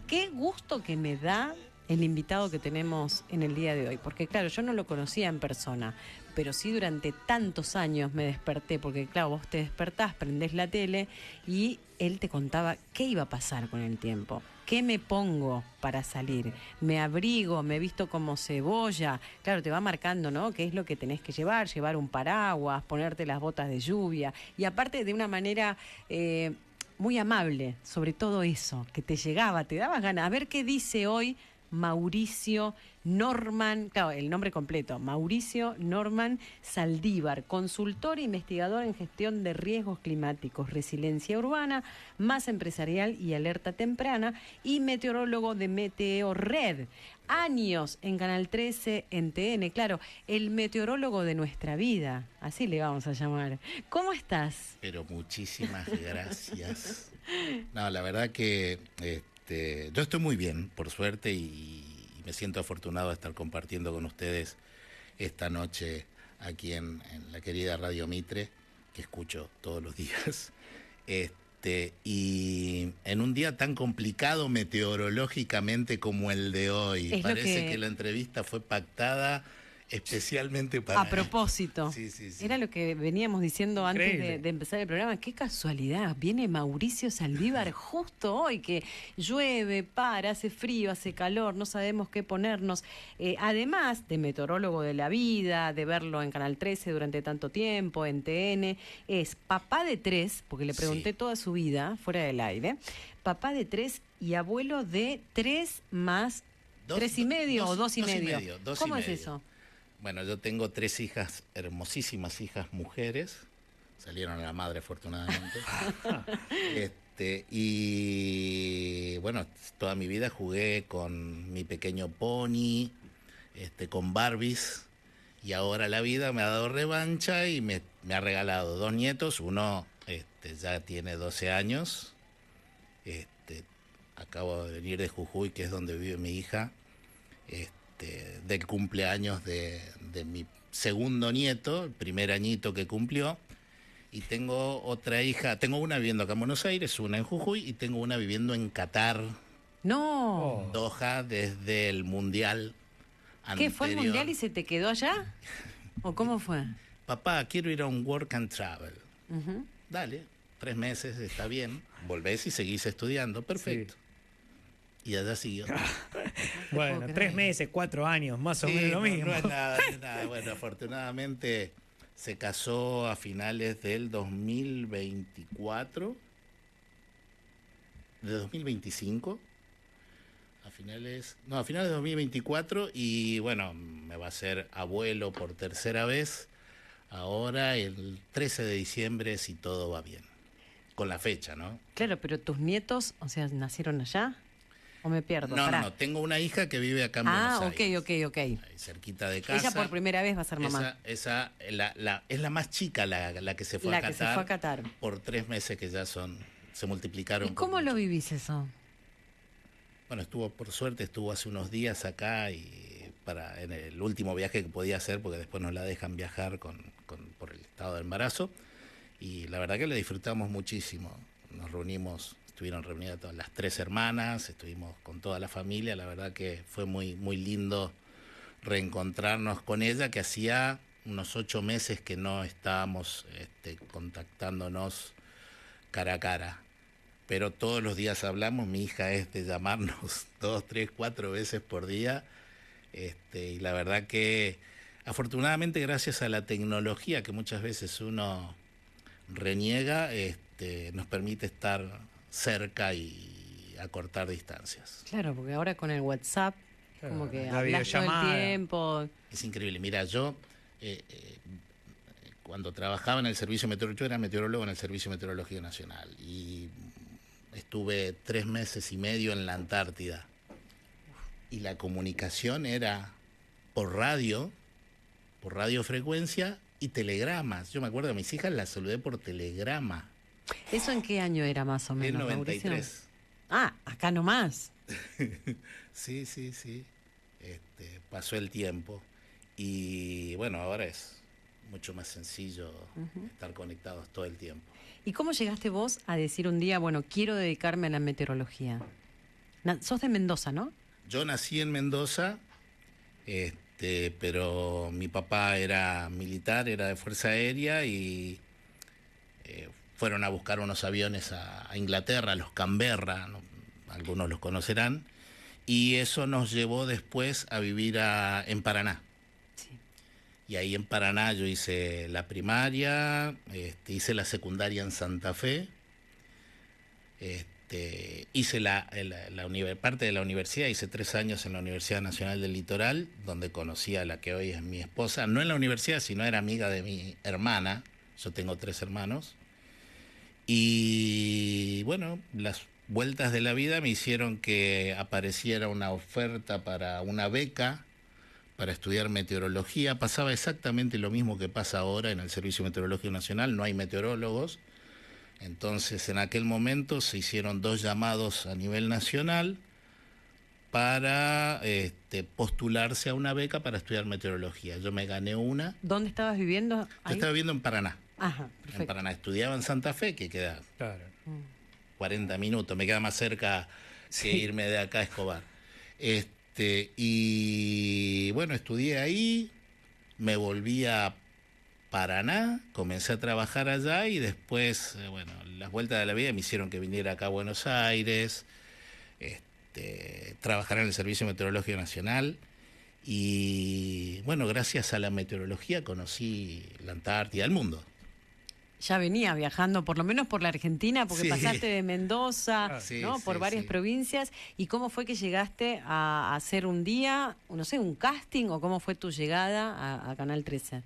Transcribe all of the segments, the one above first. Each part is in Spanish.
Qué gusto que me da el invitado que tenemos en el día de hoy, porque claro, yo no lo conocía en persona, pero sí durante tantos años me desperté, porque claro, vos te despertás, prendés la tele y él te contaba qué iba a pasar con el tiempo, qué me pongo para salir, me abrigo, me visto como cebolla, claro, te va marcando, ¿no? Qué es lo que tenés que llevar un paraguas, ponerte las botas de lluvia, y aparte de una manera muy amable, sobre todo eso, que te llegaba, te dabas ganas, a ver qué dice hoy Mauricio Norman, claro, el nombre completo, Mauricio Norman Saldívar, consultor e investigador en gestión de riesgos climáticos, resiliencia urbana, masa empresarial y alerta temprana, y meteorólogo de Meteorred. Años en Canal 13, en TN, claro, el meteorólogo de nuestra vida, así le vamos a llamar. ¿Cómo estás? Pero muchísimas gracias. No, la verdad que yo estoy muy bien, por suerte, y me siento afortunado de estar compartiendo con ustedes esta noche aquí en la querida Radio Mitre, que escucho todos los días. Y en un día tan complicado meteorológicamente como el de hoy, parece que la entrevista fue pactada especialmente para... A propósito, sí. Era lo que veníamos diciendo Increíble. antes de empezar el programa. Qué casualidad, viene Mauricio Saldívar justo hoy, que llueve, hace frío, hace calor, no sabemos qué ponernos. Además de meteorólogo de la vida, de verlo en Canal 13 durante tanto tiempo, en TN, es papá de 3, porque le pregunté toda su vida, fuera del aire, papá de 3 y abuelo de 3 más... ¿3 y medio o 2 y medio? ¿Cómo es eso? Bueno, yo tengo 3 hijas, hermosísimas hijas mujeres, salieron a la madre afortunadamente. Y bueno, toda mi vida jugué con mi pequeño pony, con Barbies, y ahora la vida me ha dado revancha y me ha regalado 2 nietos. Uno ya tiene 12 años, acabo de venir de Jujuy, que es donde vive mi hija, del cumpleaños de mi segundo nieto, el primer añito que cumplió, y tengo otra hija, tengo una viviendo acá en Buenos Aires, una en Jujuy, y tengo una viviendo en Qatar, no, Doha, desde el Mundial anterior. ¿Qué, fue el Mundial y se te quedó allá? ¿O cómo fue? Papá, quiero ir a un work and travel. Uh-huh. Dale, 3 meses, está bien, volvés y seguís estudiando, perfecto. Sí. Y allá siguió. Bueno, 3 meses, 4 años, más o menos lo mismo. No es nada. Bueno, afortunadamente se casó a finales del 2024, de 2025, a finales de 2024, y bueno, me va a ser abuelo por tercera vez, ahora el 13 de diciembre, si todo va bien, con la fecha, ¿no? Claro, pero tus nietos, o sea, ¿nacieron allá? ¿O me pierdo? No, tengo una hija que vive acá en Buenos Aires. Ok. Ahí, cerquita de casa. Ella por primera vez va a ser mamá. Esa es la más chica, la que se fue a Qatar. Se fue a Qatar. Por 3 meses que ya se multiplicaron. ¿Y cómo lo vivís eso? Bueno, por suerte estuvo hace unos días acá y en el último viaje que podía hacer, porque después nos la dejan viajar por el estado de embarazo. Y la verdad que le disfrutamos muchísimo. Nos reunimos. Estuvieron reunidas todas las 3 hermanas, estuvimos con toda la familia, la verdad que fue muy, muy lindo reencontrarnos con ella, que hacía unos 8 meses que no estábamos contactándonos cara a cara. Pero todos los días hablamos, mi hija es de llamarnos 2, 3, 4 veces por día, y la verdad que afortunadamente gracias a la tecnología que muchas veces uno reniega, nos permite estar cerca y acortar distancias. Claro, porque ahora con el WhatsApp, como que la hablas todo el tiempo. Es increíble. Mira, yo cuando trabajaba en el servicio meteorológico, yo era meteorólogo en el Servicio Meteorológico Nacional y estuve 3 meses y medio en la Antártida. Y la comunicación era por radiofrecuencia y telegramas. Yo me acuerdo que a mis hijas las saludé por telegrama. ¿Eso en qué año era más o menos, en 93. Mauricio? Ah, acá nomás. Sí. Pasó el tiempo y bueno, ahora es mucho más sencillo estar conectados todo el tiempo. ¿Y cómo llegaste vos a decir un día, bueno, quiero dedicarme a la meteorología? Sos de Mendoza, ¿no? Yo nací en Mendoza, pero mi papá era militar, era de Fuerza Aérea y fueron a buscar unos aviones a Inglaterra, los Canberra, ¿no? Algunos los conocerán, y eso nos llevó después a vivir en Paraná. Sí. Y ahí en Paraná yo hice la primaria, hice la secundaria en Santa Fe, hice parte de la universidad, hice 3 años en la Universidad Nacional del Litoral, donde conocí a la que hoy es mi esposa, no en la universidad, sino era amiga de mi hermana. Yo tengo 3 hermanos. Y bueno, las vueltas de la vida me hicieron que apareciera una oferta para una beca para estudiar meteorología. Pasaba exactamente lo mismo que pasa ahora en el Servicio Meteorológico Nacional, no hay meteorólogos. Entonces, en aquel momento se hicieron 2 llamados a nivel nacional para postularse a una beca para estudiar meteorología. Yo me gané una. ¿Dónde estabas viviendo? Yo estaba viviendo en Paraná. Ajá, perfecto. En Paraná. Estudiaba en Santa Fe, que queda Claro. 40 minutos. Me queda más cerca que irme de acá a Escobar. Y bueno, estudié ahí, me volví a Paraná, comencé a trabajar allá y después, bueno, las vueltas de la vida me hicieron que viniera acá a Buenos Aires, trabajar en el Servicio Meteorológico Nacional y, bueno, gracias a la meteorología conocí la Antártida, el mundo. Ya venía viajando, por lo menos por la Argentina, porque Sí. pasaste de Mendoza, Ah, sí, ¿no? Por sí, varias sí. provincias. ¿Y cómo fue que llegaste a hacer un día, no sé, un casting o cómo fue tu llegada a Canal 13?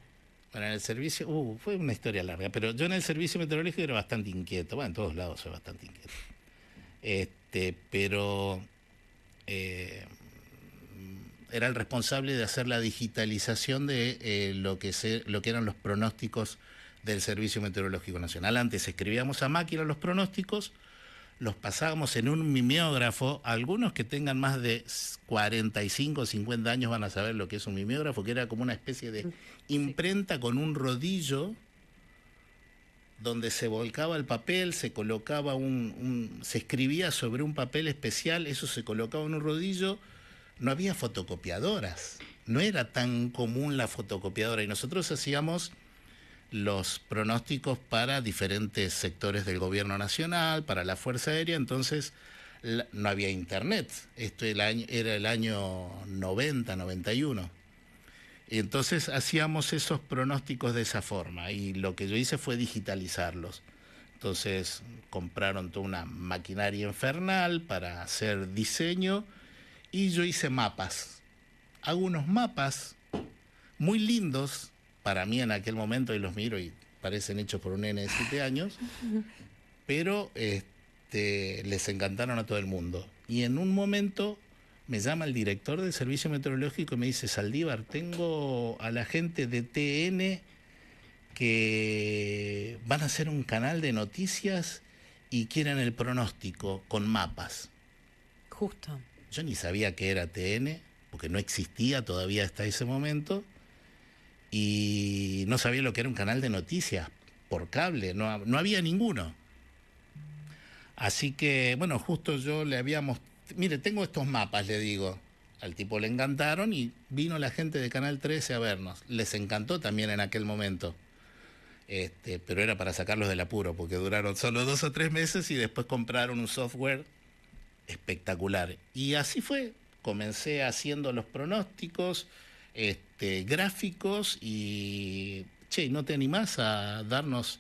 Bueno, en el servicio, fue una historia larga, pero yo en el servicio meteorológico era bastante inquieto. Bueno, en todos lados soy bastante inquieto. Pero era el responsable de hacer la digitalización de lo que eran los pronósticos del Servicio Meteorológico Nacional. Antes escribíamos a máquina los pronósticos, los pasábamos en un mimeógrafo. Algunos que tengan más de 45 o 50 años van a saber lo que es un mimeógrafo, que era como una especie de imprenta con un rodillo donde se volcaba el papel, se colocaba se escribía sobre un papel especial, eso se colocaba en un rodillo. No había fotocopiadoras, no era tan común la fotocopiadora y nosotros hacíamos los pronósticos para diferentes sectores del gobierno nacional, para la Fuerza Aérea. Entonces no había internet, esto era el año 90, 91. Y entonces hacíamos esos pronósticos de esa forma y lo que yo hice fue digitalizarlos. Entonces compraron toda una maquinaria infernal para hacer diseño y yo hice mapas. Hago unos mapas muy lindos para mí en aquel momento, y los miro y parecen hechos por un nene de 7 años, pero les encantaron a todo el mundo. Y en un momento me llama el director del Servicio Meteorológico y me dice: Saldívar, tengo a la gente de TN que van a hacer un canal de noticias y quieren el pronóstico con mapas. Justo. Yo ni sabía que era TN, porque no existía todavía hasta ese momento, y no sabía lo que era un canal de noticias por cable, no había ninguno. Así que, bueno, justo yo le habíamos... Mire, tengo estos mapas, le digo. Al tipo le encantaron y vino la gente de Canal 13 a vernos. Les encantó también en aquel momento. Pero era para sacarlos del apuro, porque duraron solo 2 o 3 meses y después compraron un software espectacular. Y así fue. Comencé haciendo los pronósticos, gráficos y... Che, ¿no te animás a darnos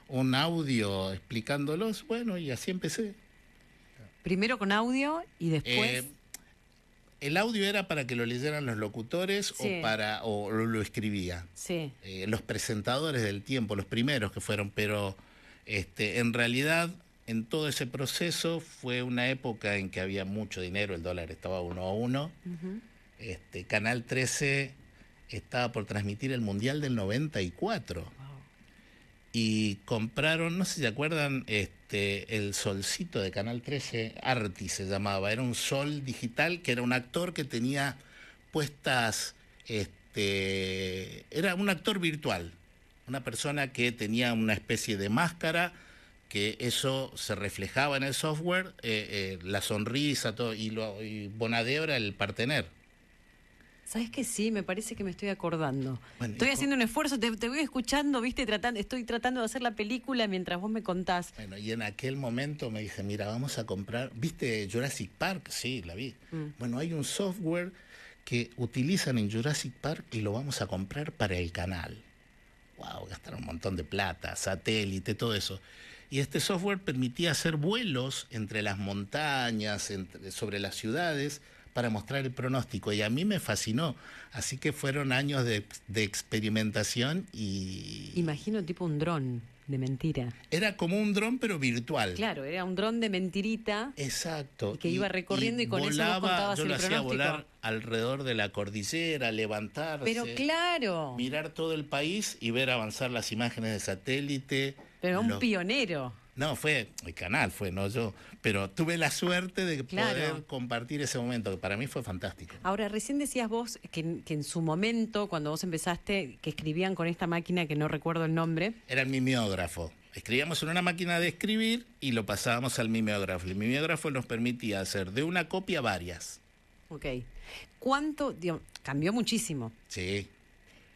un audio explicándolos? Bueno, y así empecé. Primero con audio y después... El audio era para que lo leyeran los locutores, sí, o lo escribía. Sí. Los presentadores del tiempo, los primeros que fueron, pero en realidad en todo ese proceso fue una época en que había mucho dinero, el dólar estaba 1 a 1. Uh-huh. Canal 13 estaba por transmitir el Mundial del 94. Wow. Y compraron, no sé si se acuerdan, el solcito de Canal 13, Arti se llamaba, era un sol digital que era un actor que tenía puestas, era un actor virtual, una persona que tenía una especie de máscara, que eso se reflejaba en el software, la sonrisa, todo, y Bonadeo era el partener. ¿Sabes que sí? Me parece que me estoy acordando. Bueno, estoy haciendo un esfuerzo, te voy escuchando, ¿viste? Estoy tratando de hacer la película mientras vos me contás. Bueno, y en aquel momento me dice, mira, vamos a comprar, ¿viste Jurassic Park? Sí, la vi. Bueno, hay un software que utilizan en Jurassic Park y lo vamos a comprar para el canal. Wow, gastaron un montón de plata, satélite, todo eso. Y este software permitía hacer vuelos entre las montañas, sobre las ciudades, para mostrar el pronóstico, y a mí me fascinó. Así que fueron años de experimentación y... Imagino tipo un dron de mentira. Era como un dron, pero virtual. Claro, era un dron de mentirita. Exacto. Y que iba recorriendo y con volaba, eso vos contabas yo el lo hacía pronóstico. volar alrededor de la cordillera, levantarse. Pero claro. Mirar todo el país y ver avanzar las imágenes de satélite. Pero un pionero. No, fue el canal, no yo. Pero tuve la suerte de poder compartir ese momento, que para mí fue fantástico. Ahora, recién decías vos que en su momento, cuando vos empezaste, que escribían con esta máquina que no recuerdo el nombre. Era el mimeógrafo. Escribíamos en una máquina de escribir y lo pasábamos al mimeógrafo. El mimeógrafo nos permitía hacer de una copia varias. Ok. ¿Cuánto, cambió muchísimo? Sí.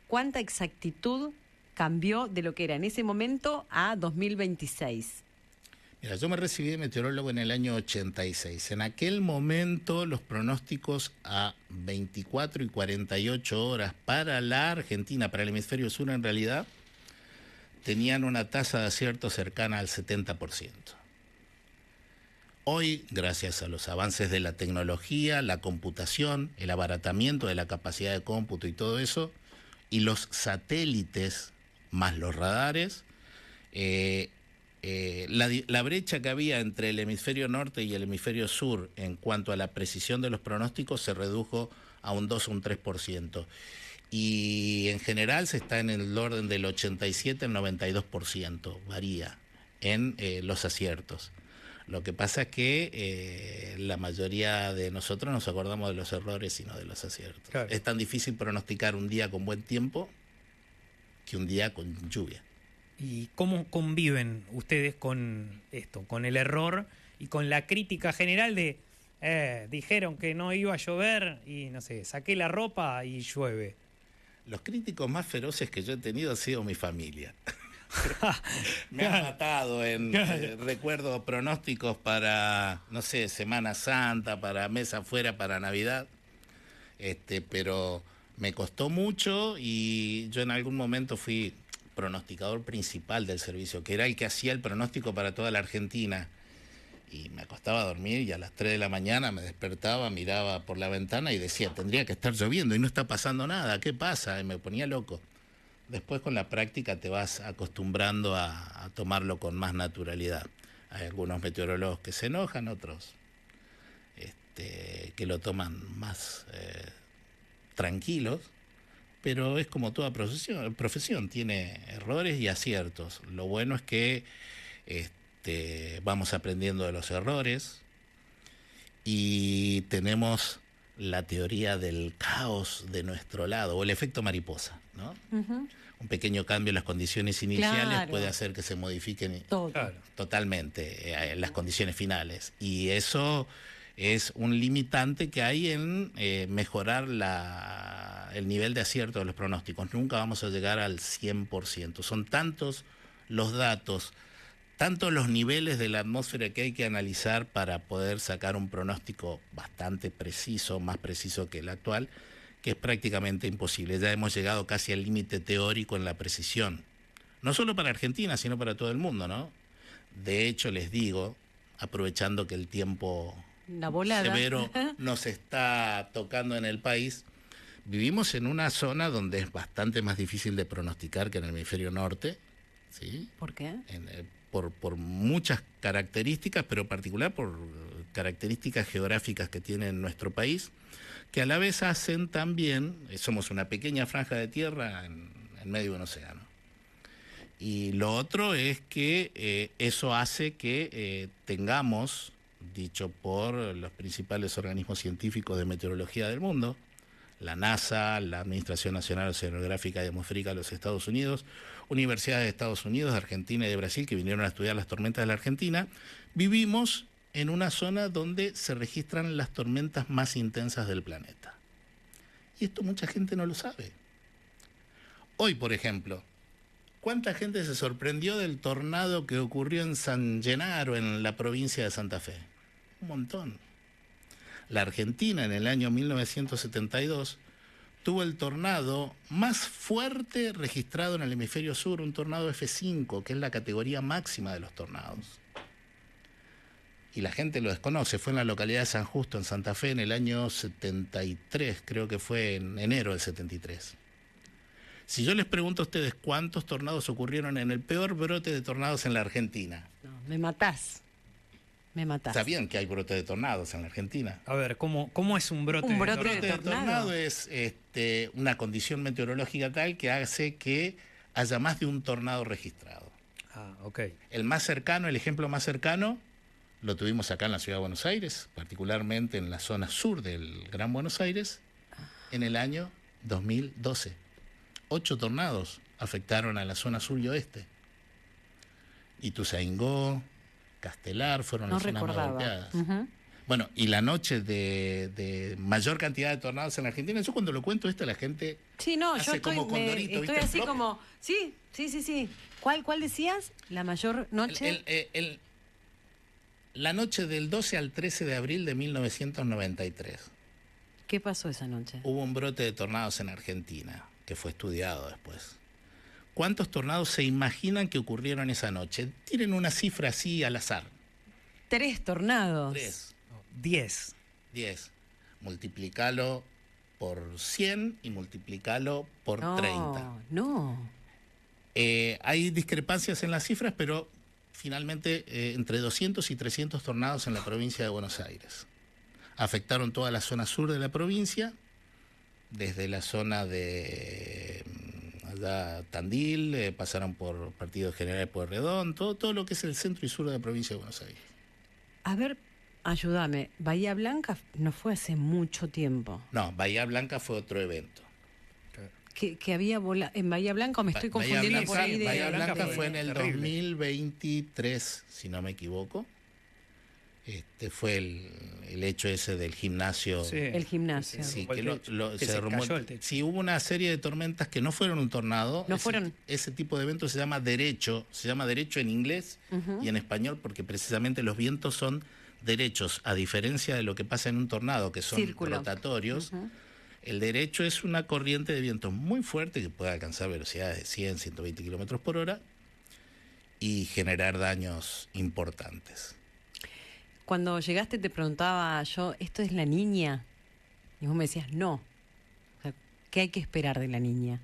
¿Cuánta exactitud cambió de lo que era en ese momento a 2026? Mira, yo me recibí de meteorólogo en el año 86. En aquel momento los pronósticos a 24 y 48 horas para la Argentina, para el hemisferio sur en realidad, tenían una tasa de acierto cercana al 70%. Hoy, gracias a los avances de la tecnología, la computación, el abaratamiento de la capacidad de cómputo y todo eso, y los satélites más los radares, la brecha que había entre el hemisferio norte y el hemisferio sur en cuanto a la precisión de los pronósticos se redujo a un 2 o un 3%. Y en general se está en el orden del 87 al 92%, varía en los aciertos. Lo que pasa es que la mayoría de nosotros nos acordamos de los errores y no de los aciertos. Claro. Es tan difícil pronosticar un día con buen tiempo que un día con lluvia. ¿Y cómo conviven ustedes con esto, con el error y con la crítica general de dijeron que no iba a llover y no sé, saqué la ropa y llueve? Los críticos más feroces que yo he tenido ha sido mi familia. Me han matado en recuerdo pronósticos para, no sé, Semana Santa, para mes afuera, para Navidad. Pero me costó mucho y yo en algún momento fui pronosticador principal del servicio, que era el que hacía el pronóstico para toda la Argentina. Y me acostaba a dormir y a las 3 de la mañana me despertaba, miraba por la ventana y decía, tendría que estar lloviendo y no está pasando nada, ¿qué pasa? Y me ponía loco. Después con la práctica te vas acostumbrando a tomarlo con más naturalidad. Hay algunos meteorólogos que se enojan, otros que lo toman más tranquilos, pero es como toda profesión, tiene errores y aciertos. Lo bueno es que vamos aprendiendo de los errores y tenemos la teoría del caos de nuestro lado, o el efecto mariposa, ¿no? Uh-huh. Un pequeño cambio en las condiciones iniciales puede hacer que se modifiquen totalmente las condiciones finales. Y eso es un limitante que hay en mejorar el nivel de acierto de los pronósticos. Nunca vamos a llegar al 100%. Son tantos los datos, tantos los niveles de la atmósfera que hay que analizar para poder sacar un pronóstico bastante preciso, más preciso que el actual, que es prácticamente imposible. Ya hemos llegado casi al límite teórico en la precisión. No solo para Argentina, sino para todo el mundo, ¿no? De hecho, les digo, aprovechando que el tiempo severo nos está tocando en el país, vivimos en una zona donde es bastante más difícil de pronosticar que en el hemisferio norte, ¿sí? ¿Por qué? Por muchas características, pero en particular por características geográficas que tiene nuestro país, que a la vez hacen también, somos una pequeña franja de tierra en medio de un océano. Y lo otro es que eso hace que tengamos, dicho por los principales organismos científicos de meteorología del mundo, la NASA, la Administración Nacional Oceanográfica y Atmosférica de los Estados Unidos, universidades de Estados Unidos, de Argentina y de Brasil, que vinieron a estudiar las tormentas de la Argentina. Vivimos en una zona donde se registran las tormentas más intensas del planeta. Y esto mucha gente no lo sabe. Hoy, por ejemplo, ¿cuánta gente se sorprendió del tornado que ocurrió en San Genaro, en la provincia de Santa Fe? Un montón. La Argentina, en el año 1972, tuvo el tornado más fuerte registrado en el hemisferio sur, un tornado F5, que es la categoría máxima de los tornados. Y la gente lo desconoce. Fue en la localidad de San Justo, en Santa Fe, en el año 73, creo que fue en enero del 73. Si yo les pregunto a ustedes cuántos tornados ocurrieron en el peor brote de tornados en la Argentina. No, me matás. Me matás. ¿Sabían que hay brotes de tornados en la Argentina? A ver, ¿cómo es un brote? Un de brote tornado? Un brote de tornado es una condición meteorológica tal que hace que haya más de un tornado registrado. Ah, ok. El más cercano, el ejemplo más cercano, lo tuvimos acá en la ciudad de Buenos Aires, particularmente en la zona sur del Gran Buenos Aires, en el año 2012. 8 tornados afectaron a la zona sur y oeste. Ituzaingó, Castelar fueron No las zonas más recordaba. golpeadas. Ujú. Bueno, y la noche de mayor cantidad de tornados en la Argentina, yo cuando lo cuento esto la gente Sí, no, hace yo estoy, como Condorito, estoy ¿viste? así Flop. como... Sí. ¿Cuál decías? ¿La mayor noche? La noche del 12 al 13 de abril de 1993 ¿Qué pasó esa noche? hubo un brote de tornados en Argentina, que fue estudiado después. ¿Cuántos tornados se imaginan que ocurrieron esa noche? Tienen una cifra así al azar. 3 tornados. 3, 10. 10. Multiplicalo por 100 y multiplicalo por 30. No. Hay discrepancias en las cifras, pero finalmente entre 200 y 300 tornados en la provincia de Buenos Aires. Afectaron toda la zona sur de la provincia, desde la zona de allá Tandil, pasaron por Partido General de Pueyrredón, todo lo que es el centro y sur de la provincia de Buenos Aires. A ver, ayúdame. Bahía Blanca no fue hace mucho tiempo. No, Bahía Blanca fue otro evento. Que había en Bahía Blanca, o me estoy confundiendo Bahía por ahí de... Bahía Blanca de- fue en el terrible. 2023, si no me equivoco. Fue el hecho ese del gimnasio. Sí. El gimnasio. Sí, Fue que el techo, que se se derrumbó. cayó el techo. Sí, hubo una serie de tormentas que no fueron un tornado. No fueron. Ese tipo de evento se llama derecho en inglés y en español porque precisamente los vientos son derechos, a diferencia de lo que pasa en un tornado, que son Círculo. rotatorios. El derecho es una corriente de viento muy fuerte que puede alcanzar velocidades de 100, 120 kilómetros por hora y generar daños importantes. Cuando llegaste te preguntaba yo, ¿esto es la niña? Y vos me decías, no. O sea, ¿qué hay que esperar de la niña?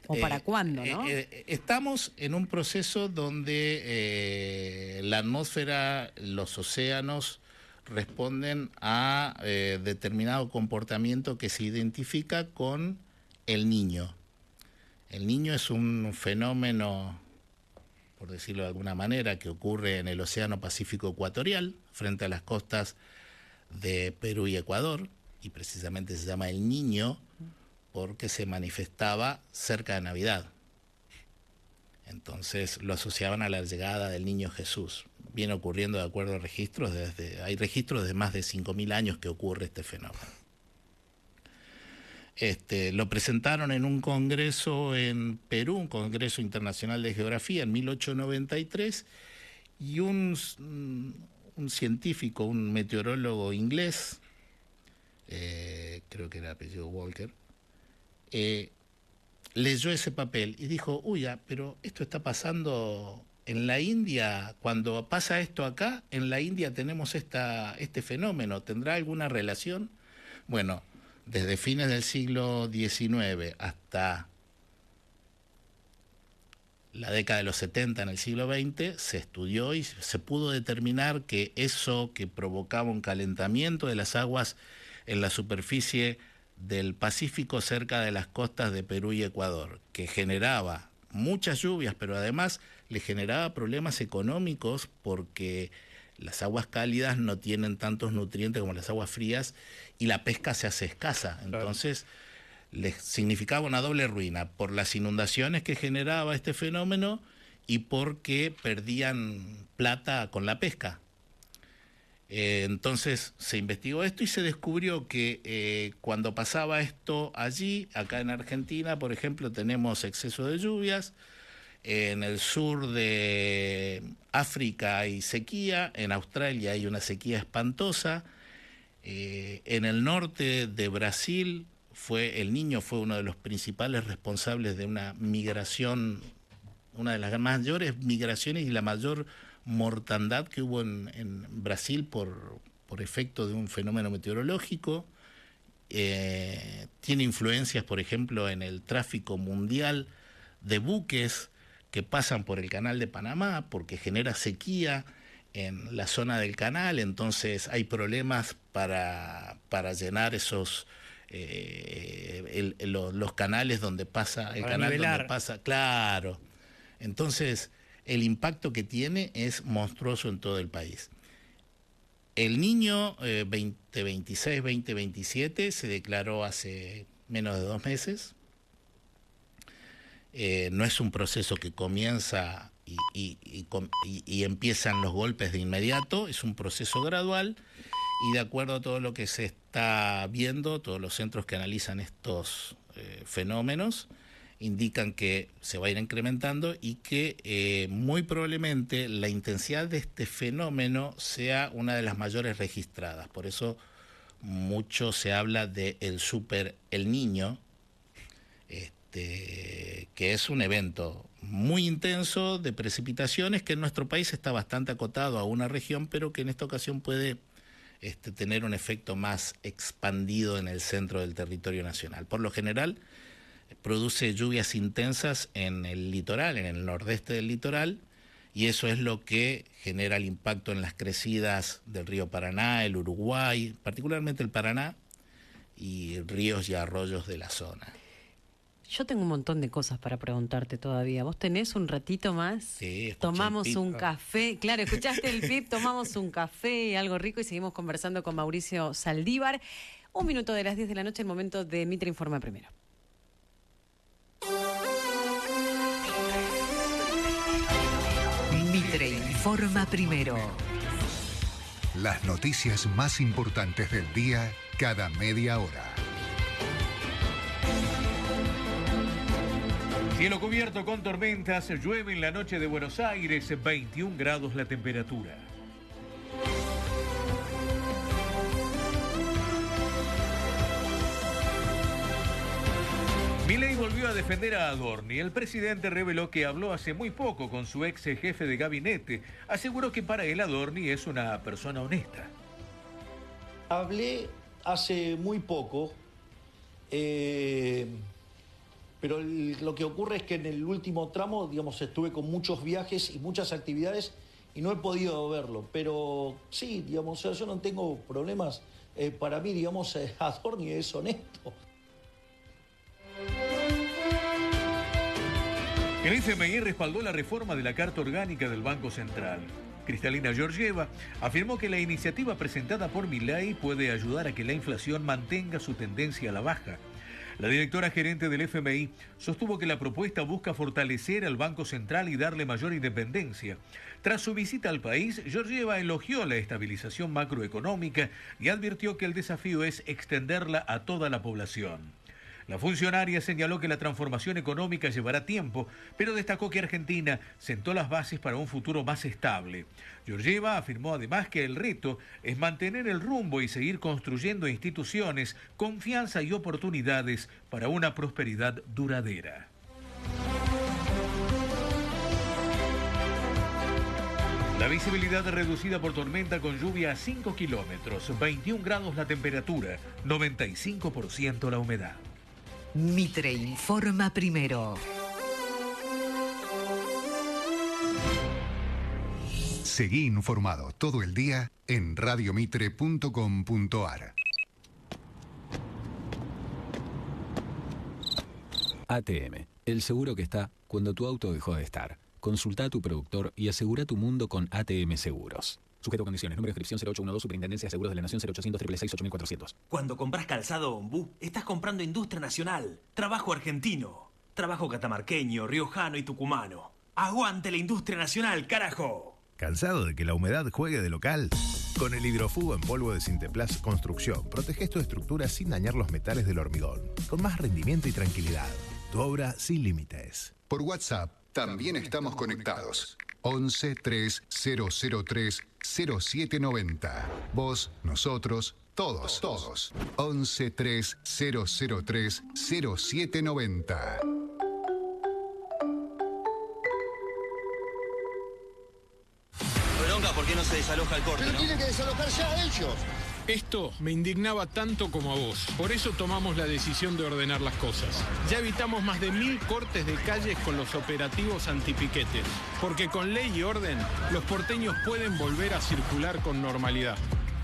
¿O para cuándo, no? Estamos en un proceso donde la atmósfera, los océanos responden a determinado comportamiento que se identifica con el Niño. El Niño es un fenómeno, por decirlo de alguna manera, que ocurre en el Océano Pacífico Ecuatorial, frente a las costas de Perú y Ecuador, y precisamente se llama El Niño porque se manifestaba cerca de Navidad. Entonces lo asociaban a la llegada del Niño Jesús. Viene ocurriendo de acuerdo a registros, hay registros de más de 5.000 años que ocurre este fenómeno. Lo presentaron en un congreso en Perú, un congreso internacional de geografía en 1893, y un científico, un meteorólogo inglés, creo que era apellido Walker, leyó ese papel y dijo, pero esto está pasando en la India, cuando pasa esto acá, en la India tenemos este fenómeno, ¿tendrá alguna relación? Bueno, desde fines del siglo XIX hasta la década de los 70 en el siglo XX, se estudió y se pudo determinar que eso que provocaba un calentamiento de las aguas en la superficie del Pacífico cerca de las costas de Perú y Ecuador, que generaba muchas lluvias, pero además le generaba problemas económicos porque las aguas cálidas no tienen tantos nutrientes como las aguas frías y la pesca se hace escasa. Entonces, les significaba una doble ruina por las inundaciones que generaba este fenómeno y porque perdían plata con la pesca. Entonces se investigó esto y se descubrió que cuando pasaba esto allí, acá en Argentina, por ejemplo, tenemos exceso de lluvias, en el sur de África hay sequía, en Australia hay una sequía espantosa, en el norte de Brasil el Niño fue uno de los principales responsables de una migración, una de las mayores migraciones y la mayor mortandad que hubo en Brasil por efecto de un fenómeno meteorológico. Tiene influencias, por ejemplo, en el tráfico mundial de buques que pasan por el canal de Panamá porque genera sequía en la zona del canal, entonces hay problemas para llenar esos los canales donde pasa el para canal nivelar. donde pasa, claro. Entonces el impacto que tiene es monstruoso en todo el país. El Niño 2026-2027 se declaró hace menos de 2 meses. No es un proceso que comienza y empiezan los golpes de inmediato, es un proceso gradual y de acuerdo a todo lo que se está viendo, todos los centros que analizan estos fenómenos indican que se va a ir incrementando y que muy probablemente la intensidad de este fenómeno sea una de las mayores registradas. Por eso mucho se habla de El Niño, que es un evento muy intenso de precipitaciones que en nuestro país está bastante acotado a una región, pero que en esta ocasión puede tener un efecto más expandido en el centro del territorio nacional. Por lo general, produce lluvias intensas en el litoral, en el nordeste del litoral, y eso es lo que genera el impacto en las crecidas del río Paraná, el Uruguay, particularmente el Paraná, y ríos y arroyos de la zona. Yo tengo un montón de cosas para preguntarte todavía. ¿Vos tenés un ratito más? Sí, tomamos un café. Claro, escuchaste el PIB, tomamos un café, algo rico y seguimos conversando con Mauricio Saldívar. 1 minuto de las 10 de la noche, el momento de Mitre Informa Primero. Mitre Informa Primero. Las noticias más importantes del día cada media hora. Cielo cubierto con tormentas, llueve en la noche de Buenos Aires, 21 grados la temperatura. Milei volvió a defender a Adorni. El presidente reveló que habló hace muy poco con su ex jefe de gabinete. Aseguró que para él Adorni es una persona honesta. Hablé hace muy poco, pero lo que ocurre es que en el último tramo, digamos, estuve con muchos viajes y muchas actividades y no he podido verlo. Pero sí, digamos, yo no tengo problemas. Para mí, digamos, Adorni es honesto. El FMI respaldó la reforma de la Carta Orgánica del Banco Central. Kristalina Georgieva afirmó que la iniciativa presentada por Milei puede ayudar a que la inflación mantenga su tendencia a la baja. La directora gerente del FMI sostuvo que la propuesta busca fortalecer al Banco Central y darle mayor independencia. Tras su visita al país, Georgieva elogió la estabilización macroeconómica y advirtió que el desafío es extenderla a toda la población. La funcionaria señaló que la transformación económica llevará tiempo, pero destacó que Argentina sentó las bases para un futuro más estable. Georgieva afirmó además que el reto es mantener el rumbo y seguir construyendo instituciones, confianza y oportunidades para una prosperidad duradera. La visibilidad reducida por tormenta con lluvia a 5 kilómetros, 21 grados la temperatura, 95% la humedad. Mitre Informa Primero. Seguí informado todo el día en radiomitre.com.ar. ATM, el seguro que está cuando tu auto dejó de estar. Consulta a tu productor y asegura tu mundo con ATM Seguros. Sujeto a condiciones. Número de inscripción 0812, Superintendencia de Seguros de la Nación 0800 666 8400. Cuando compras calzado Ombú, estás comprando industria nacional, trabajo argentino, trabajo catamarqueño, riojano y tucumano. ¡Aguante la industria nacional, carajo! ¿Cansado de que la humedad juegue de local? Con el hidrofugo en polvo de Sinteplast Construcción, proteges tu estructura sin dañar los metales del hormigón, con más rendimiento y tranquilidad. Tu obra sin límites. Por WhatsApp también estamos conectados. 11 3003 0790. Vos, nosotros, todos. 11 3003 0790. Bronca, ¿por qué no se desaloja el corte? Pero tienen que desalojar ya ellos. Esto me indignaba tanto como a vos. Por eso tomamos la decisión de ordenar las cosas. Ya evitamos más de 1000 cortes de calles con los operativos antipiquetes. Porque con ley y orden, los porteños pueden volver a circular con normalidad.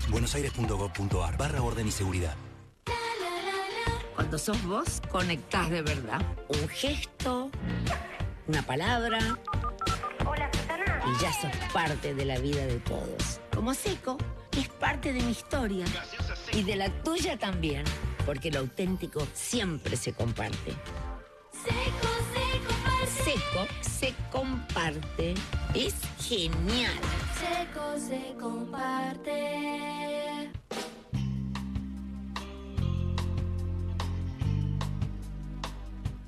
buenosaires.gov.ar/orden y seguridad. Cuando sos vos, conectás de verdad. Un gesto, una palabra, y ya sos parte de la vida de todos. Como Seco, que es parte de mi historia. Y de la tuya también, porque lo auténtico siempre se comparte. Seco se comparte. Es genial. Seco se comparte.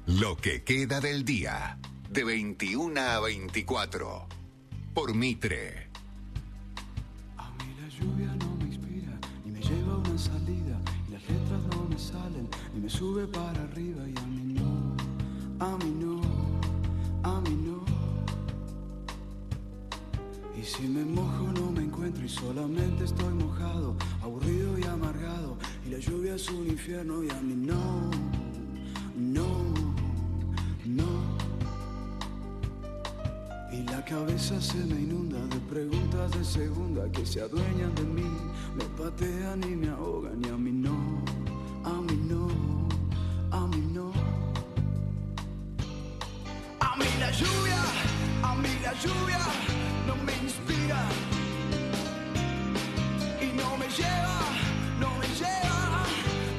Lo que queda del día, de 21 a 24, por Mitre. A mí la lluvia no me inspira, ni me lleva a una salida, y las letras no me salen, ni me sube para arriba, y a mí no, a mí no, a mí no. Y si me mojo no me encuentro y solamente estoy mojado, aburrido y amargado, y la lluvia es un infierno, y a mí no, no. No. Y la cabeza se me inunda de preguntas de segunda que se adueñan de mí, me patean y me ahogan, y a mí no, a mí no, a mí no. A mí la lluvia no me inspira y no me lleva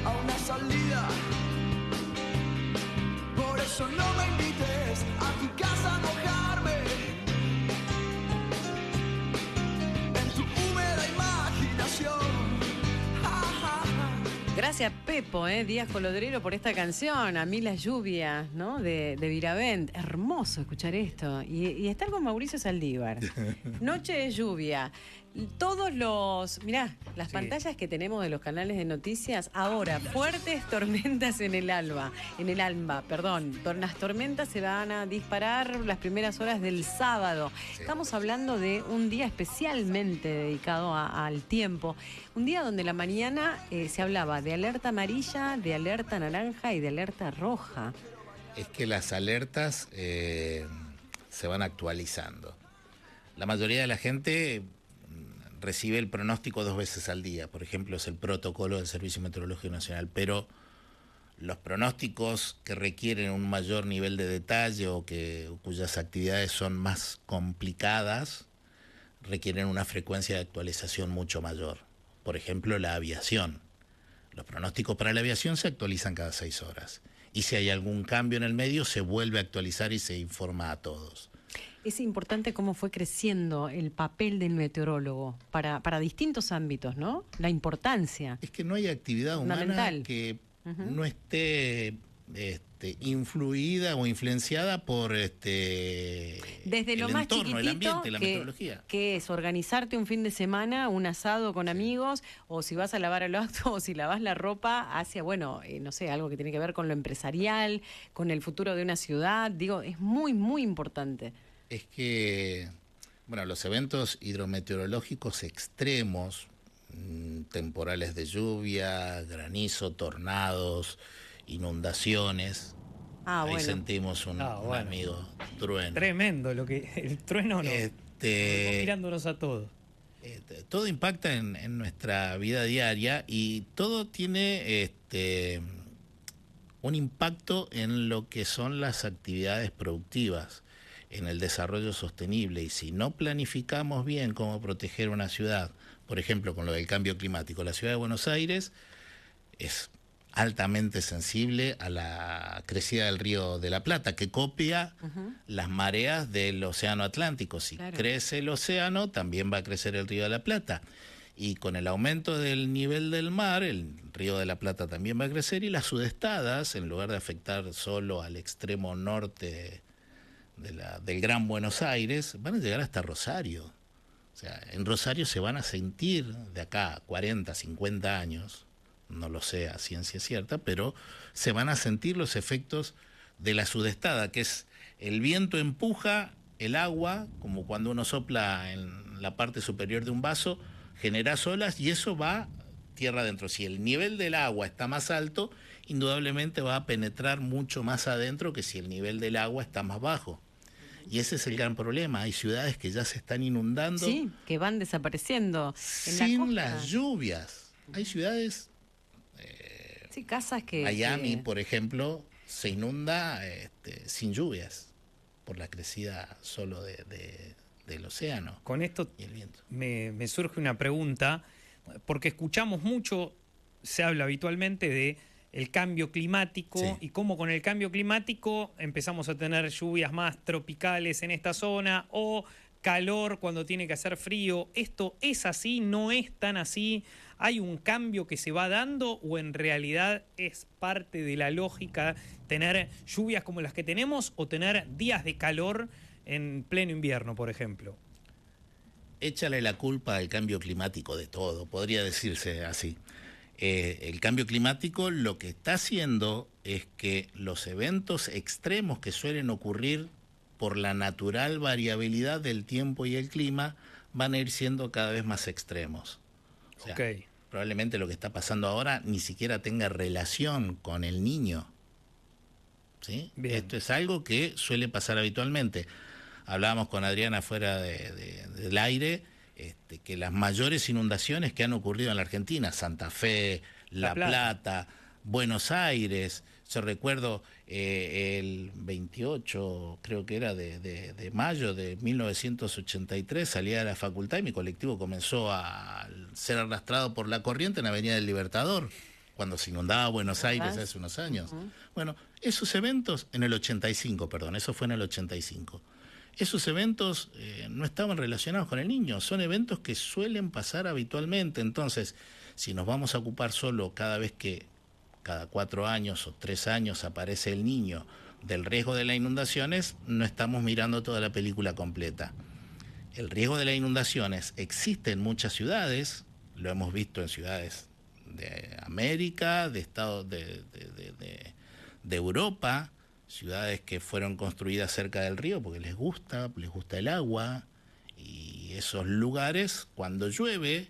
a una salida. Por eso no me invites a tu casa a mojarme en tu húmeda imaginación. Gracias, Pepo, Díaz Colodrero, por esta canción. A mí las lluvias, ¿no? De Viravent. Hermoso escuchar esto. Y estar con Mauricio Saldívar. Noche de lluvia. Todos los... Mirá, las pantallas que tenemos de los canales de noticias. Ahora, fuertes tormentas en el alba. Las tormentas se van a disparar las primeras horas del sábado. Sí. Estamos hablando de un día especialmente dedicado al tiempo. Un día donde la mañana se hablaba de alerta amarilla, de alerta naranja y de alerta roja. Es que las alertas se van actualizando. La mayoría de la gente recibe el pronóstico 2 veces al día. Por ejemplo, es el protocolo del Servicio Meteorológico Nacional. Pero los pronósticos que requieren un mayor nivel de detalle o cuyas actividades son más complicadas requieren una frecuencia de actualización mucho mayor. Por ejemplo, la aviación. Los pronósticos para la aviación se actualizan cada 6 horas. Y si hay algún cambio en el medio, se vuelve a actualizar y se informa a todos. Es importante cómo fue creciendo el papel del meteorólogo para distintos ámbitos, ¿no? La importancia. Es que no hay actividad humana que no esté influida o influenciada por desde lo el más entorno, chiquitito, el ambiente, la meteorología. Que es organizarte un fin de semana, un asado con amigos, o si vas a lavar el auto, o si lavas la ropa, hacia, no sé, algo que tiene que ver con lo empresarial, con el futuro de una ciudad. Digo, es muy, muy importante. Es que, los eventos hidrometeorológicos extremos, temporales de lluvia, granizo, tornados, inundaciones. Ahí sentimos un amigo trueno. Tremendo el trueno, ¿no? Mirándonos a todos. Todo impacta en nuestra vida diaria y todo tiene un impacto en lo que son las actividades productivas. en el desarrollo sostenible, y si no planificamos bien cómo proteger una ciudad, por ejemplo, con lo del cambio climático, la ciudad de Buenos Aires es altamente sensible a la crecida del río de la Plata, que copia las mareas del océano Atlántico. Si crece el océano, también va a crecer el río de la Plata. Y con el aumento del nivel del mar, el río de la Plata también va a crecer, y las sudestadas, en lugar de afectar solo al extremo norte del Gran Buenos Aires, van a llegar hasta Rosario. O sea, en Rosario se van a sentir de acá a 40, 50 años, no lo sé a ciencia cierta, pero se van a sentir los efectos de la sudestada, que es el viento empuja el agua, como cuando uno sopla en la parte superior de un vaso, genera olas y eso va tierra adentro. Si el nivel del agua está más alto, indudablemente va a penetrar mucho más adentro que si el nivel del agua está más bajo. Y ese es el gran problema. Hay ciudades que ya se están inundando. Sí, que van desapareciendo. Sin las lluvias. Hay ciudades... sí, casas que... Miami, por ejemplo, se inunda sin lluvias por la crecida solo del océano. Con esto y el viento. Me surge una pregunta, porque escuchamos mucho, se habla habitualmente de el cambio climático, sí, y cómo con el cambio climático empezamos a tener lluvias más tropicales en esta zona o calor cuando tiene que hacer frío. ¿Esto es así? ¿No es tan así? ¿Hay un cambio que se va dando o en realidad es parte de la lógica tener lluvias como las que tenemos o tener días de calor en pleno invierno, por ejemplo? Échale la culpa al cambio climático de todo, podría decirse así. El cambio climático lo que está haciendo es que los eventos extremos que suelen ocurrir por la natural variabilidad del tiempo y el clima van a ir siendo cada vez más extremos. O sea, probablemente lo que está pasando ahora ni siquiera tenga relación con el Niño. ¿Sí? Esto es algo que suele pasar habitualmente. Hablábamos con Adriana fuera del aire, que las mayores inundaciones que han ocurrido en la Argentina, Santa Fe, La Plata, Buenos Aires, yo recuerdo el 28, creo que era de mayo de 1983, salía de la facultad y mi colectivo comenzó a ser arrastrado por la corriente en Avenida del Libertador, cuando se inundaba Buenos Aires hace unos años. Bueno, esos eventos, eso fue en el 85. Esos eventos no estaban relacionados con el Niño, son eventos que suelen pasar habitualmente. Entonces, si nos vamos a ocupar solo cada vez que cada 4 años o 3 años aparece el Niño del riesgo de las inundaciones, no estamos mirando toda la película completa. El riesgo de las inundaciones existe en muchas ciudades, lo hemos visto en ciudades de América, de Estados de Europa, ciudades que fueron construidas cerca del río porque les gusta el agua, y esos lugares cuando llueve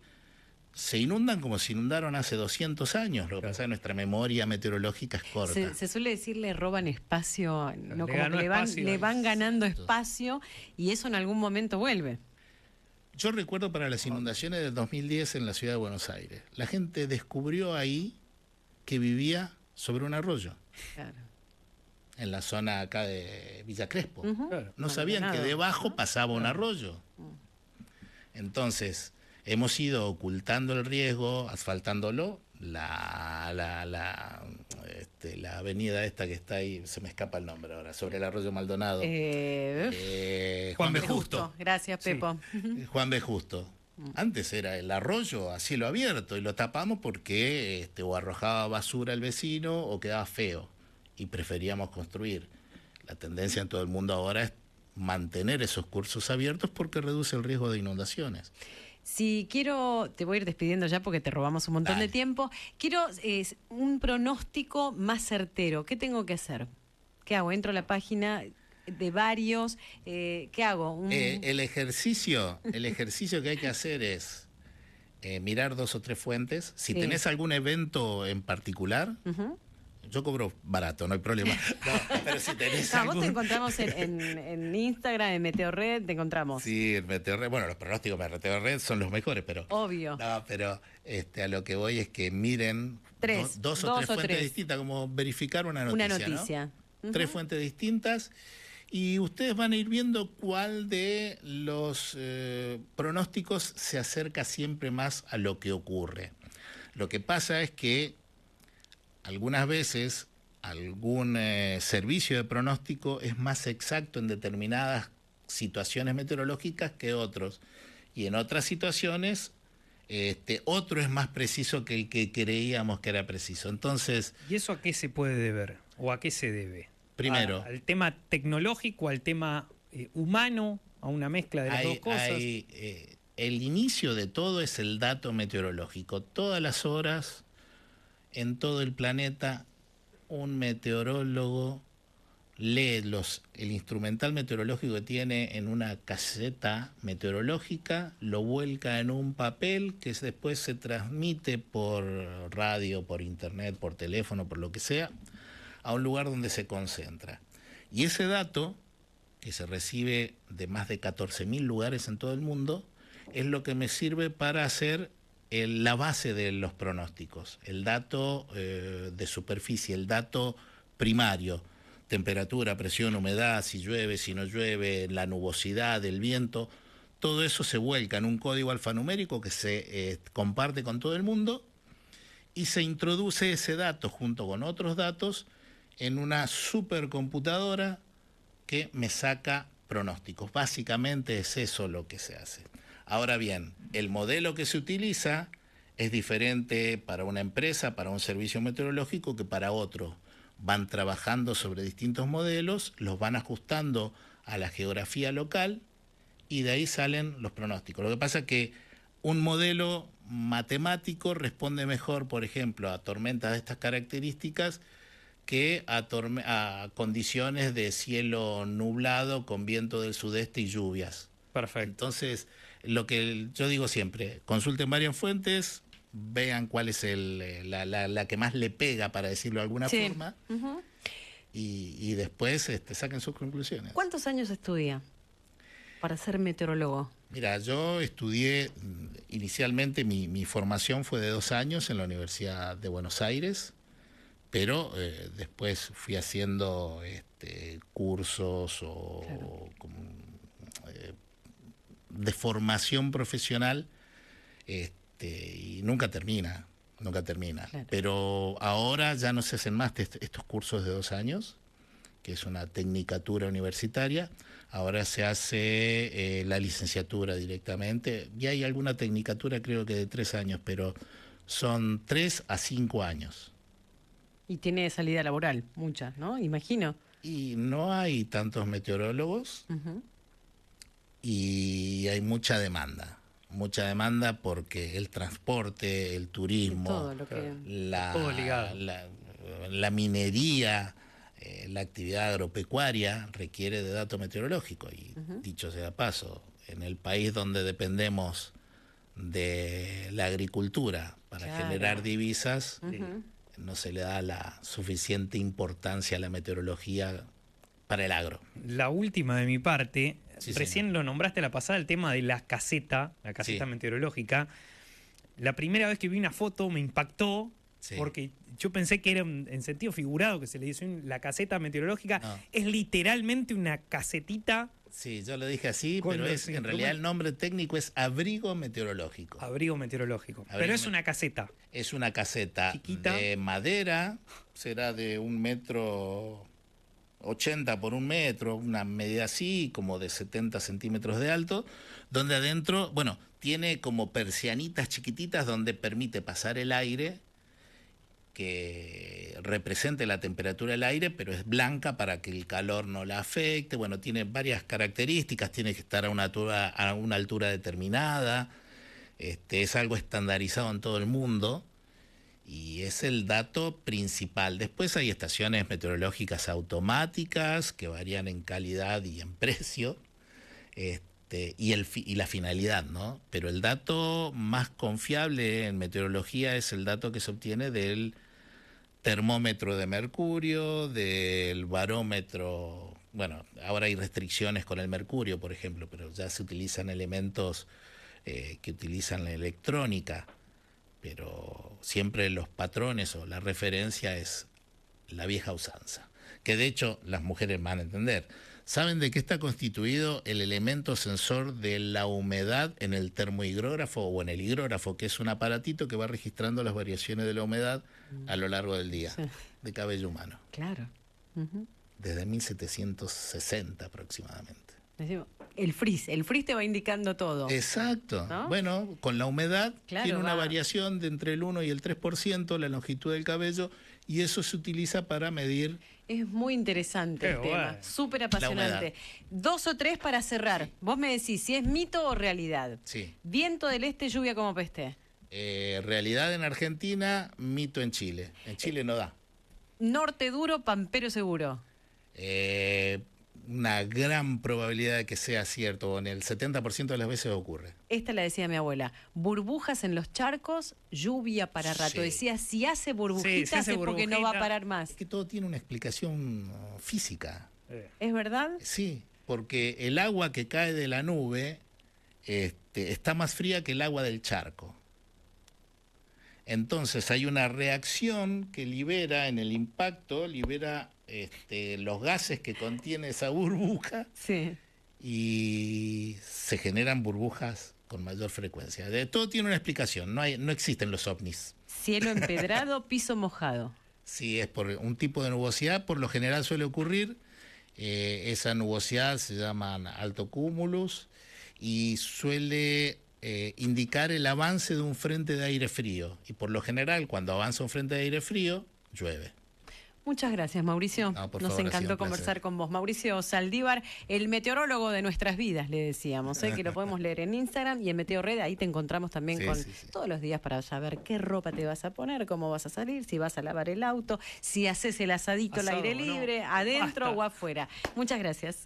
se inundan como se inundaron hace 200 años. Lo que pasa es que nuestra memoria meteorológica es corta. Se suele decir le roban espacio, ¿no? Como que le van ganando espacio y eso en algún momento vuelve. Yo recuerdo para las inundaciones del 2010 en la ciudad de Buenos Aires, la gente descubrió ahí que vivía sobre un arroyo. Claro. En la zona acá de Villa Crespo. No sabían que debajo pasaba un arroyo. Entonces, hemos ido ocultando el riesgo, asfaltándolo. La avenida esta que está ahí, se me escapa el nombre ahora, sobre el arroyo Maldonado. Juan B. Justo. Gracias, Pepo. Sí. Juan B. Justo. Antes era el arroyo a cielo abierto y lo tapamos porque o arrojaba basura el vecino o quedaba feo. Y preferíamos construir. La tendencia en todo el mundo ahora es mantener esos cursos abiertos porque reduce el riesgo de inundaciones. Si quiero, te voy a ir despidiendo ya porque te robamos un montón de tiempo. Quiero un pronóstico más certero. ¿Qué tengo que hacer? ¿Qué hago? Entro a la página de varios. ¿Qué hago? El ejercicio que hay que hacer es mirar 2 o 3 fuentes. Si tenés algún evento en particular... Yo cobro barato, no hay problema. No, pero si tenés vos te encontramos en Instagram, en Meteorred, te encontramos. Sí, en Meteorred. Bueno, los pronósticos de Meteorred son los mejores, pero... Obvio. No, pero a lo que voy es que miren dos o tres fuentes distintas, como verificar una noticia. Una noticia. ¿No? 3 fuentes distintas Y ustedes van a ir viendo cuál de los pronósticos se acerca siempre más a lo que ocurre. Lo que pasa es que algunas veces algún servicio de pronóstico es más exacto en determinadas situaciones meteorológicas que otros. Y en otras situaciones, otro es más preciso que el que creíamos que era preciso. Entonces, ¿y eso a qué se puede deber? ¿O a qué se debe? Primero, ¿Al tema tecnológico, al tema humano, a una mezcla de las dos cosas? El inicio de todo es el dato meteorológico. Todas las horas, en todo el planeta, un meteorólogo lee el instrumental meteorológico que tiene en una caseta meteorológica, lo vuelca en un papel que después se transmite por radio, por internet, por teléfono, por lo que sea, a un lugar donde se concentra. Y ese dato, que se recibe de más de 14.000 lugares en todo el mundo, es lo que me sirve para hacer la base de los pronósticos, el dato de superficie, el dato primario, temperatura, presión, humedad, si llueve, si no llueve, la nubosidad, el viento, todo eso se vuelca en un código alfanumérico que se comparte con todo el mundo y se introduce ese dato junto con otros datos en una supercomputadora que me saca pronósticos. Básicamente es eso lo que se hace. Ahora bien, el modelo que se utiliza es diferente para una empresa, para un servicio meteorológico que para otro. Van trabajando sobre distintos modelos, los van ajustando a la geografía local y de ahí salen los pronósticos. Lo que pasa es que un modelo matemático responde mejor, por ejemplo, a tormentas de estas características que a condiciones de cielo nublado con viento del sudeste y lluvias. Perfecto. Entonces, lo que yo digo siempre, consulten varias fuentes, vean cuál es la que más le pega, para decirlo de alguna forma, y después saquen sus conclusiones. ¿Cuántos años estudia para ser meteorólogo? Mira, yo estudié, inicialmente mi formación fue de 2 años en la Universidad de Buenos Aires, pero después fui haciendo cursos de formación profesional, y nunca termina. Claro. Pero ahora ya no se hacen más estos cursos de 2 años, que es una tecnicatura universitaria. Ahora se hace la licenciatura directamente, y hay alguna tecnicatura creo que de 3 años, pero son 3 a 5 años. Y tiene salida laboral, muchas, ¿no? Imagino. Y no hay tantos meteorólogos, y hay mucha demanda porque el transporte, el turismo, todo lo que... la minería, la actividad agropecuaria requiere de dato meteorológico. Y dicho sea de paso, en el país donde dependemos de la agricultura para generar divisas, no se le da la suficiente importancia a la meteorología para el agro. La última de mi parte, recién señor. lo nombraste la pasada, el tema de la caseta meteorológica. La primera vez que vi una foto me impactó, porque yo pensé que era en sentido figurado, que se le dice la caseta meteorológica. No. Es literalmente una casetita. Sí, yo lo dije así, pero en realidad el nombre técnico es abrigo meteorológico. Abrigo meteorológico. Pero es una caseta. Es una caseta chiquita, de madera, será de 1,80 m por 1 metro, una medida así, como de 70 centímetros de alto, donde adentro, tiene como persianitas chiquititas donde permite pasar el aire, que represente la temperatura del aire, pero es blanca para que el calor no la afecte. Tiene varias características, tiene que estar a una altura determinada, es algo estandarizado en todo el mundo y es el dato principal. Después hay estaciones meteorológicas automáticas que varían en calidad y en precio, y la finalidad, ¿no? Pero el dato más confiable en meteorología es el dato que se obtiene del termómetro de mercurio, del barómetro. Ahora hay restricciones con el mercurio, por ejemplo, pero ya se utilizan elementos que utilizan la electrónica, pero siempre los patrones o la referencia es la vieja usanza. que de hecho las mujeres van a entender. ¿Saben de qué está constituido el elemento sensor de la humedad en el termohigrógrafo o en el higrógrafo, que es un aparatito que va registrando las variaciones de la humedad a lo largo del día, de cabello humano? Claro. Desde 1760 aproximadamente. El frizz te va indicando todo. Exacto. ¿No? Bueno, con la humedad Claro, tiene una va. variación de entre el 1 y el 3% la longitud del cabello, y eso se utiliza para medir. Es muy interesante Qué el tema, bueno. súper apasionante. 2 o 3 para cerrar. Vos me decís si es mito o realidad. Sí. Viento del este, lluvia como peste. Realidad en Argentina, mito en Chile. En Chile no da. Norte duro, pampero seguro. Una gran probabilidad de que sea cierto, en el 70% de las veces ocurre. Esta la decía mi abuela. Burbujas en los charcos, lluvia para rato. Sí. Decía, si hace burbujitas Sí, si hace es porque no va a burbujita. parar más. Es que todo tiene una explicación física. ¿Es verdad? Sí, porque el agua que cae de la nube está más fría que el agua del charco. Entonces hay una reacción que libera en el impacto, los gases que contiene esa burbuja, Sí. y se generan burbujas con mayor frecuencia. De todo tiene una explicación, no existen los ovnis. Cielo empedrado, piso mojado. Si es por un tipo de nubosidad, por lo general suele ocurrir. Esa nubosidad se llama altocúmulus y suele indicar el avance de un frente de aire frío. Y por lo general, cuando avanza un frente de aire frío, llueve. Muchas gracias, Mauricio. No, por Nos favor, ha sido encantó un placer. conversar con vos. Mauricio Saldívar, el meteorólogo de nuestras vidas, le decíamos, que lo podemos leer en Instagram y en Meteorred. Ahí te encontramos también Sí, con sí. todos los días para saber qué ropa te vas a poner, cómo vas a salir, si vas a lavar el auto, si haces el asadito al Asado, aire ¿no? libre, adentro Basta. o afuera. Muchas gracias.